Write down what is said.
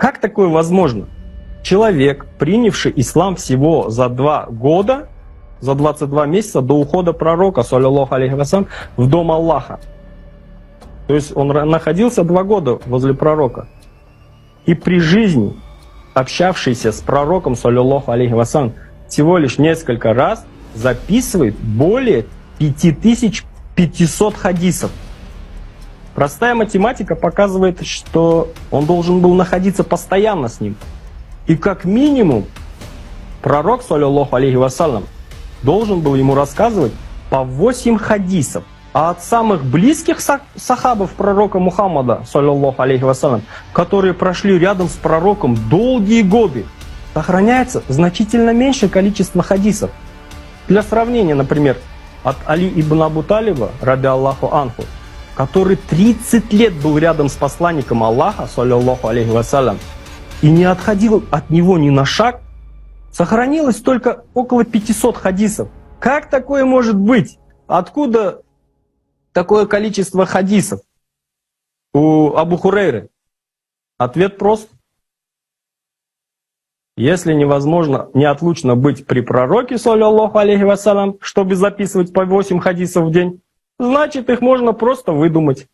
Как такое возможно? Человек, принявший ислам всего за 2 года, за 22 месяца до ухода пророка, саллаллаху алейхи вассалям, в дом Аллаха. То есть он находился 2 года возле пророка. И при жизни, общавшийся с пророком, саллаллаху алейхи вассалям, всего лишь несколько раз записывает более 5500 хадисов. Простая математика показывает, что он должен был находиться постоянно с ним. И как минимум пророк, саллаллаху алейхи вассалям, должен был ему рассказывать по 8 хадисов. А от самых близких сахабов пророка Мухаммада, саллаллаху алейхи вассалям, которые прошли рядом с пророком долгие годы, сохраняется значительно меньшее количество хадисов. Для сравнения, например, от Али ибн Абу Талиба, ради Аллаху анху, который 30 лет был рядом с посланником Аллаха, саллаллаху алейхи вассалям, и не отходил от него ни на шаг, сохранилось только около 500 хадисов. Как такое может быть? Откуда такое количество хадисов у Абу Хурейры? Ответ прост. Если невозможно неотлучно быть при пророке, саллаллаху алейхи вассалям, чтобы записывать по 8 хадисов в день, значит их можно просто выдумать.